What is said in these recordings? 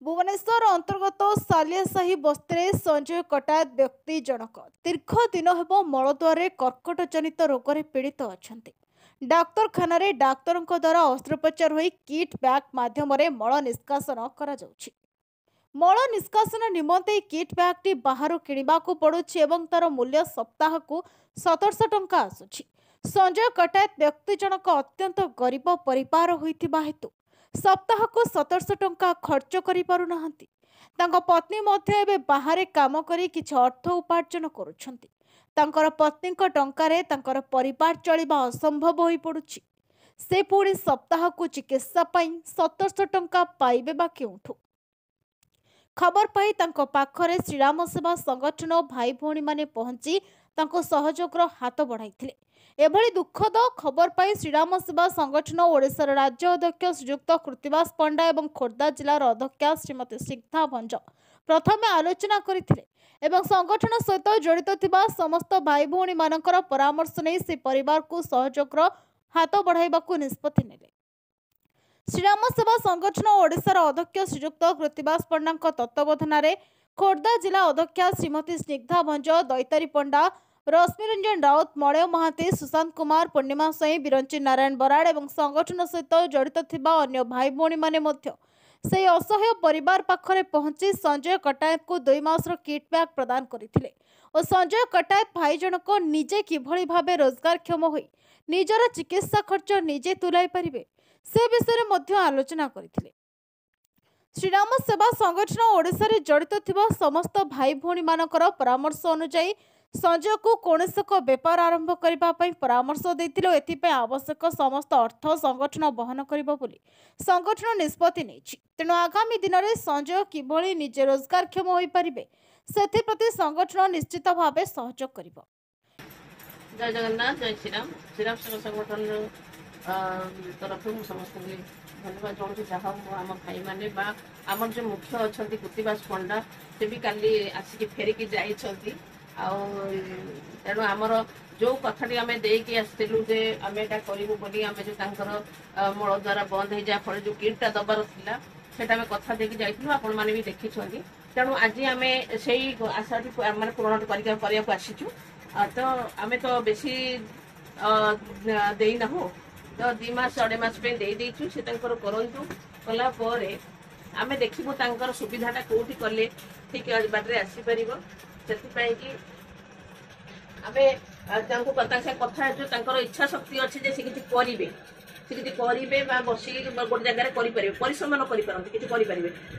भुवनेश्वर अंतर्गत सालियासाही बस्ती संजय कटायत व्यक्ति जनक दीर्घ दिन हेब मलद्वार कर्कट जनित रोग पीड़ित अच्छा डाक्तखाना डाक्तर द्वारा अस्त्रोपचार हो किट बैग मध्यम मल निष्कासन कर मल निष्कासन निमंते किट बैगटी बाहर किणवा पड़ुछि एवं तार मूल्य सप्ताह को 1700 टंका आसुछि। संजय कटायत व्यक्ति जनक अत्यंत गरीब परिवार होइथिबा हेतु सप्ताह को 1700 टंका खर्च करि पारु नाहंती। तांको पत्नी मध्य एबे बाहरे काम करी किछ अर्थ उपार्जन करुछंती। तांकर पत्नीक टंकारे तांकर परिवार चलिबा असंभव होई पडुछि। से पुणी सप्ताह को चिकित्सा पई 1700 टंका पाइबे बा केउठु। खबर पाई तांको पाखरे श्रीराम सेवा संगठन भाई भौणी माने पहुंची तांको सहयोगर हाथ बढ़ाइथिले। एभली दुखद खबर पाई श्रीराम सेवा संगठन ओडिशार राज्य अध्यक्ष श्रीयुक्त कृतिवास पंडा एवं खोर्धा जिलार अध्यक्षा श्रीमती स्निग्धा भंज प्रथमे आलोचना करथिले एवं संगठन सहित जड़ित थिबा समस्त भाई भौणी मानकर परामर्श नै से परिवार को सहयोगर हाथ बढ़ाइबाकू निष्पत्ति नेले। श्रीराम सेवा संगठन ओडिशार अध्यक्ष श्रीयुक्त कृतिवास पंडा तत्वावधान खोर्धा जिला अध्यक्षा श्रीमती स्निग्धा भंज दैतारी पंडा रश्मिरंजन राउत मलय महांती सुशांत कुमार पूर्णिमा साई बिरंची नारायण बराड़ एवं संगठन सहित जड़ित थिबा अन्य भाई भौणी माने मध्य से असहाय परिवार पाखरे पहुंची संजय कटायत को 2 मासर किट बैग प्रदान करथिले और संजय कटायत भाई जनक निजे किभली भाबे रोजगारक्षम होई निजर चिकित्सा खर्च निजे तुलाई परिबे से विषय मध्य आलोचना करथिले। श्रीराम सेवा संगठन ओडिशा रे जड़ित थिबा समस्त भाई भौणी मानकर परामर्श अनुसार संजय को कौनसी एक बेपार आरंभ करने परामर्श देथिले। एथिपय आवश्यक समस्त अर्थ संगठन बहन करिबो बोली संगठन निष्पत्ति नेछि। तेणु आगामी दिन में संजय किभली निजे रोजगारक्षम होई परिबे सेथिप्रति संगठन निश्चित भावे सहयोग करिबो। जय जगन्नाथ, जय श्रीराम। श्रीराम सेवा संगठन तरफ समस्त धन्यवाद जनाऊँ। जहाँ आम भाई मैंने आम जो मुख्य अच्छा कृतिवास पंडा से भी काली आसिक फेरिकी जाइछंती तेणु आमर जो कथाटी आम देकी आसलु जे आम एटा करूँ बोली आम जो मल द्वारा बंद हो जाए फल जो किटा दबार था सेटा आम कथा देकी जाइलु आपण मैंने भी देखी। तेणु आज आम से आशा माने पूरण करने आसीचु। तो आम तो बेसी देना तो 2 मास 2.5 मास देचु से करतु कलापर आम देखू तर सुविधाटा कौटी कले ठीक बाटे आसीपर से कथा जो इच्छा शक्ति अच्छे से किसी करेंगे से किसी करेंगे बस गोटे जगह करें परिश्रम न करें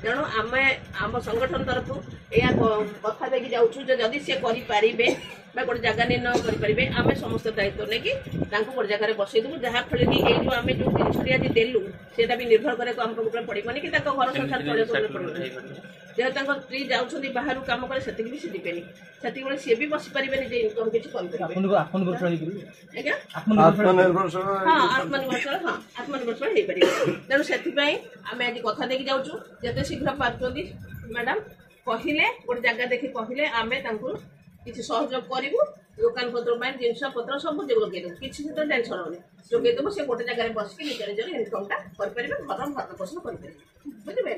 तेणु आम आम संगठन तरफ या कथा देखिए जाऊँ जदि सी करें गोटे जगह न करें आम समस्त दायित्व नहीं गोटे जगह बसईदेवु जहाँफल कि जो आम जो जिनटी आज देलु से भी निर्भर करे पड़ोनी कि घर संसार चल जेहेतु स्त्री जाऊँच बाहर कम करे से भी सी जीवेनि से सी भी बसी पारे इनकम किसी आत्मनिर्भरशील हो पारे। तेणु से आम आज कथा देखी जाऊँ जिते शीघ्र पार्टी मैडम कहले गोटे जगह देखी कहले आम किसी सहयोग करूँ दुकान पत्र जिनस पत्र सब जोगेदेव किसी से टेंशन होनी जोगेदेव से गोटे जगह बस निज निजर इनकमटा करें घर भरण पोषण करें बुझे।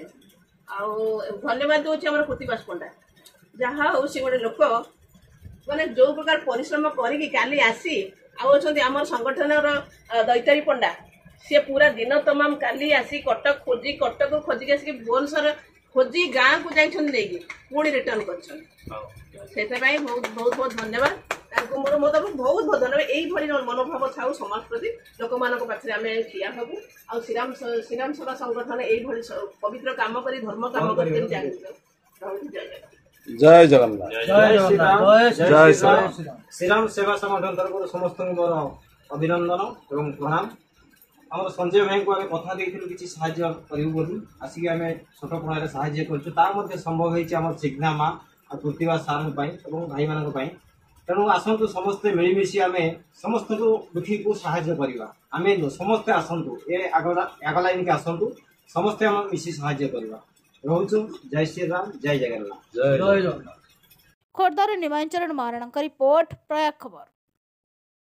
धन्यवाद दूसरी आम कृतिवास पंडा जहाँ हो सी गोटे लोक मैंने जो प्रकार परिश्रम करी आसी आम संगठन दैतारी पंडा सी पूरा दिन तमाम काली आसी कटक खोजिक आसिक भुवनेश्वर खोजी गाँ को जाइए पुणी रिटर्न कर बहुत बहुत बहुत धन्यवाद मोर मोर बहुत बहुत धन्यवाद। यही मनोभाव था समाज प्रति लोक मान पाखे आम ठिया हबू आ श्रीराम सेवा संगठन यही पवित्र काम कर धर्म काम कर जय जगन्नाथ जय श्रीराम सेवा संगठन तरफ समस्त मोर अभिनंदन एवं प्रणाम। आम संजय भाई को कथा किसी साहाय्य करूँ आसिक आम छोट पढ़ाई साहाय्य कर संभव होम स्निग्धा माँ और कृतिवास सार भाई मान तेणु आसतु समस्ते मिलमिशी आम समस्त दुखी को साहाय्य करवा आम समस्ते आसतु ये आग लाइन के आसतु समस्ते आम मिशी साहाय्य करवा रोचु। जय श्री राम, जय जगन्नाथ, जय जगन्नाथ। खोर्धार निमांचरण महाराणा रिपोर्ट प्रयाग खबर।